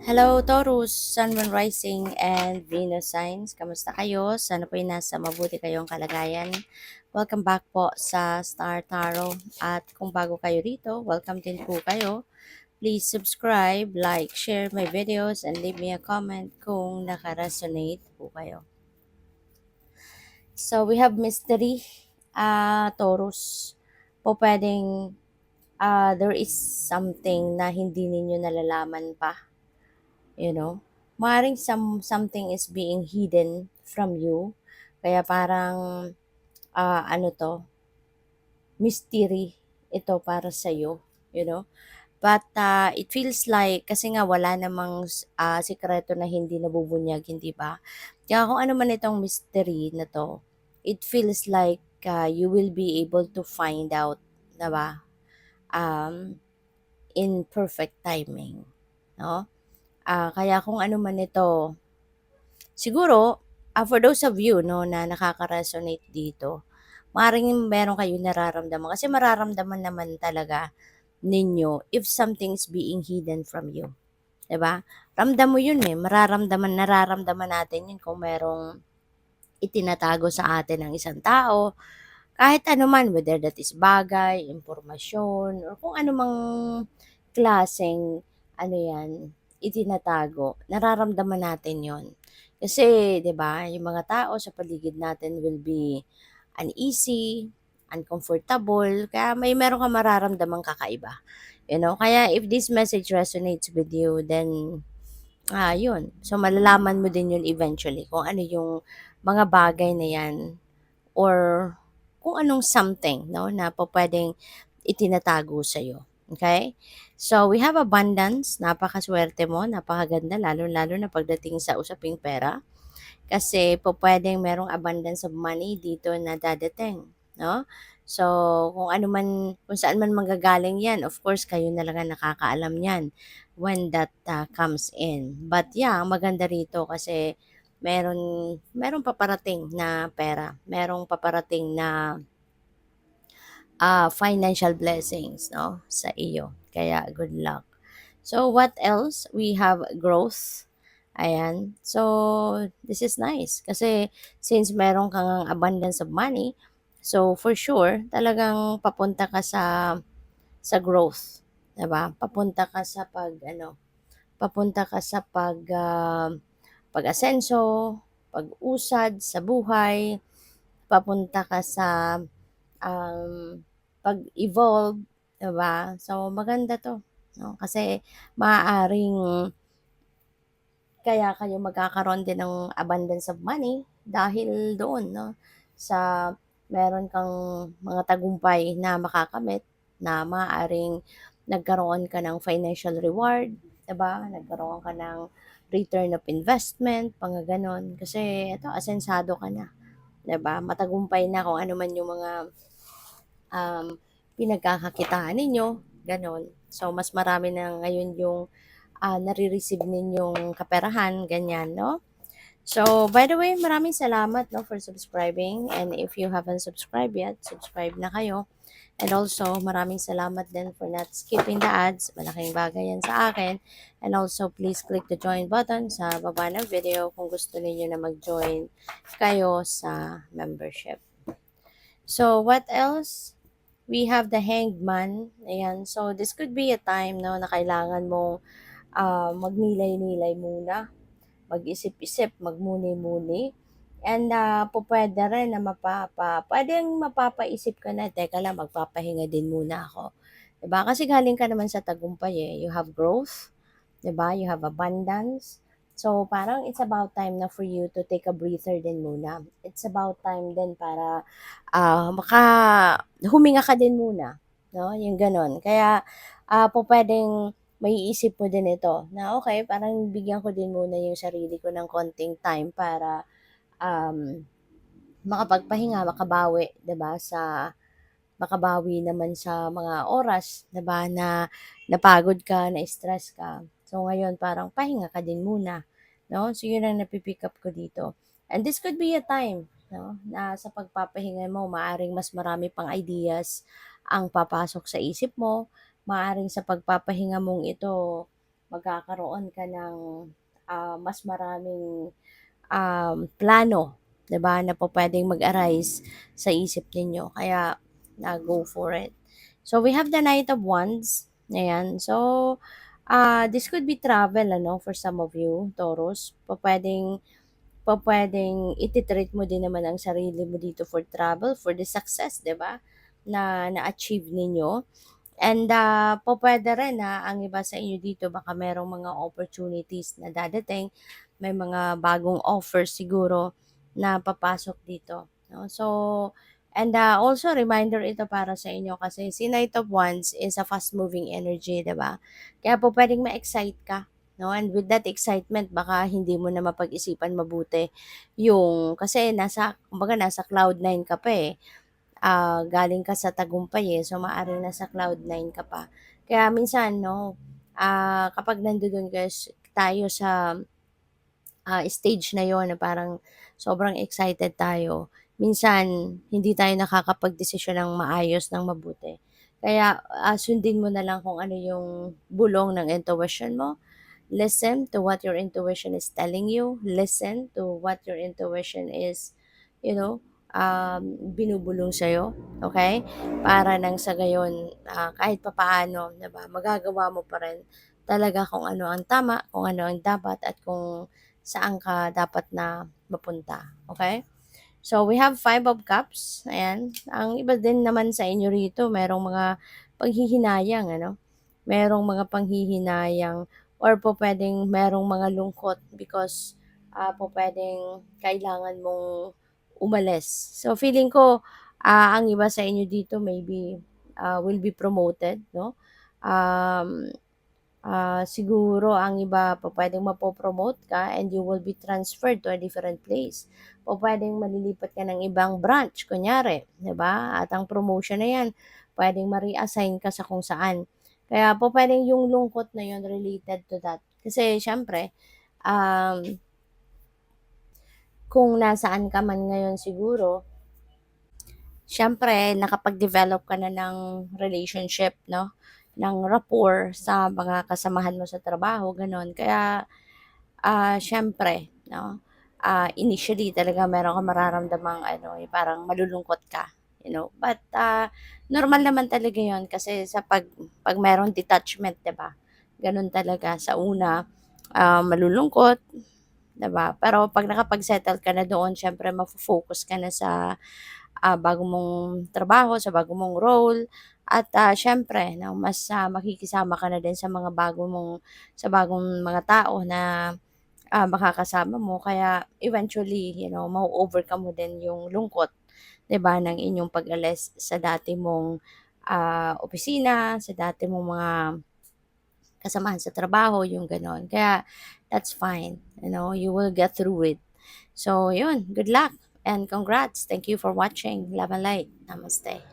Hello Taurus, Sun, Moon Rising, and Venus Signs. Kamusta kayo? Sana po ay nasa mabuti kayong kalagayan. Welcome back po sa Star Tarot. At kung bago kayo rito, welcome din po kayo. Please subscribe, like, share my videos, and leave me a comment kung naka-resonate po kayo. So we have mystery, Taurus. Po pwedeng there is something na hindi ninyo nalalaman pa. Maaaring something is being hidden from you. Kaya parang, ano to, mystery ito para sa'yo, you know. But it feels like, kasi nga wala namang sikreto na hindi nabubunyag, hindi ba? Kaya kung ano man itong mystery na to, it feels like you will be able to find out, diba? Um, in perfect timing, no? Kaya kung ano man ito, siguro, for those of you 'no, na nakaka-resonate dito, maaaring meron kayong nararamdaman kasi mararamdaman naman talaga ninyo if something is being hidden from you, 'di ba? Ramdam mo 'yun, nararamdaman natin 'yun kung merong itinatago sa atin ng isang tao, kahit ano man, whether that is bagay, impormasyon, or kung ano mang klaseng ano 'yan, itinatago, nararamdaman natin 'yon. Kasi 'di ba, yung mga tao sa paligid natin will be uneasy, uncomfortable, kaya meron kang mararamdamang kakaiba. Kaya if this message resonates with you, then, yun. So, malalaman mo din yun eventually kung ano yung mga bagay na yan or kung anong something, no, na pupuwedeng itinatago sa'yo, okay? So, we have abundance, napakasuwerte mo, napakaganda lalong-lalo na pagdating sa usaping pera. Kasi pupuwedeng merong abundance of money dito na dadating, 'no? So, kung saan man manggagaling 'yan, of course kayo na lang ang nakakaalam niyan when that comes in. But yeah, ang maganda rito kasi meron merong paparating na pera, merong paparating na financial blessings, 'no, sa iyo. Kaya good luck. So, what else? We have growth. Ayan. So, this is nice. Kasi, since meron kang abundance of money, so for sure, talagang papunta ka sa growth. 'Di ba? Papunta ka sa pag-asenso, pag-usad sa buhay, papunta ka sa um, pag-evolve, 'di ba? So maganda 'to, 'no? Kasi maaaring kaya kayo magkakaroon din ng abundance of money dahil doon, 'no, sa meron kang mga tagumpay na makakamit na maaaring nagkaroon ka ng financial reward, 'di ba? Nagkaroon ka ng return of investment, mga gano'n. Kasi ito asensado ka na, 'di ba? Matagumpay na kung ano man yung mga um, pinagkakakitaan ninyo, gano'n. So, mas marami na ngayon yung nare-receive ninyong kaperahan, ganyan, no? So, by the way, maraming salamat, no, for subscribing. And if you haven't subscribed yet, subscribe na kayo. And also, maraming salamat din for not skipping the ads. Malaking bagay yan sa akin. And also, please click the join button sa baba ng video kung gusto niyo na mag-join kayo sa membership. So, what else? We have the Hanged Man. Ayan. So, this could be a time, no, na kailangan mong magnilay-nilay muna, mag-isip-isip, magmuni-muni. And pupuwede rin na pwedeng mapapaisip ka na, "Teka lang, magpapahinga din muna ako." 'Di ba? Kasi galing ka naman sa tagumpay, eh. You have growth, 'di ba? You have abundance. So, parang it's about time na for you to take a breather din muna. It's about time din para huminga ka din muna, 'no, yung gano'n. Kaya, pupuwedeng maiisip mo din ito na, "Okay, parang bigyan ko din muna yung sarili ko ng konting time para, um, makapagpahinga, makabawi naman sa mga oras, 'di ba, na napagod ka, na-stress ka. So, ngayon parang pahinga ka din muna, 'no? So, yun ang napi-pick up ko dito. And this could be a time, 'no, na sa pagpapahinga mo maaaring mas marami pang ideas ang papasok sa isip mo. Maaaring sa pagpapahinga mong ito, magkakaroon ka ng mas maraming plano, 'di ba, na pupuwedeng mag-arise sa isip ninyo kaya, go for it. So, we have the Knight of Wands, ayan. So, this could be travel ano, for some of you, Taurus. Pupuwedeng iti-treat mo din naman ang sarili mo dito for travel, for the success, 'di ba, na na-achieve ninyo. And, pupuwede rin na ang iba sa inyo dito baka merong mga opportunities na dadating, may mga bagong offers siguro na papasok dito, 'no. So, and, also reminder ito para sa inyo kasi si Knight of Wands is a fast moving energy, 'di ba? Kaya pupuwedeng ma-excite ka, 'no, and with that excitement baka hindi mo na mapag-isipan mabuti yung kasi kumbaga nasa cloud nine ka pa, eh. Galing ka sa tagumpay, eh. So, maaaring nasa cloud nine ka pa. Kaya minsan 'no, kapag nandodo'n tayo sa, stage na 'yon na parang sobrang excited tayo, minsan hindi tayo nakakapagdesisyon ng maayos, ng mabuti. Kaya, sundin mo na lang kung ano yung bulong ng intuition mo. Listen to what your intuition is telling you. Listen to what your intuition is, you know, binubulong sa'yo. Okay? Para nang sa gayon, kahit papaano, 'di ba, magagawa mo pa rin talaga kung ano ang tama, kung ano ang dapat, at kung saan ka dapat na mapunta. Okay? So, we have Five of Cups. Ayan. Ang iba din naman sa inyo rito, merong mga panghihinayang, ano? Merong mga panghihinayang or pupuwedeng merong mga lungkot because, pupuwedeng kailangan mong umalis. So, feeling ko, ang iba sa inyo dito maybe, will be promoted, 'no? Um Siguro ang iba pupuwedeng mapo-promote ka and you will be transferred to a different place. Pupuwedeng malilipat ka ng ibang branch kunyari, 'di ba? At ang promotion na 'yan puwedeng ma-reassign ka sa kung saan. Kaya pupuwedeng yung lungkot na 'yun related to that. Kasi siyempre, um, kung nasaan ka man ngayon siguro, siyempre nakapag-develop ka na ng relationship 'no, ng rapport sa mga kasamahan mo sa trabaho, gano'n. Kaya, siyempre 'no, initially talaga meron kang mararamdamang ano, yung parang malulungkot ka, you know. But, normal naman talaga 'yun kasi 'pag merong detachment, 'di ba, gano'n talaga. Sa una, malulungkot, 'di ba, pero 'pag nakapag-settle ka na doon siyempre mafo-focus ka na sa, bago mong trabaho, sa bago mong role at, siyempre 'no, mas, makikisama ka na din sa bagong mga tao na makakasama mo kaya eventually, mau-overcome mo din yung lungkot, 'di ba, ng inyong pag-alis sa dati mong, opisina, sa dati mong mga kasamahan sa trabaho, yung gano'n. Kaya that's fine, you will get through it. So yun, good luck and congrats. Thank you for watching. Love and light. Namaste.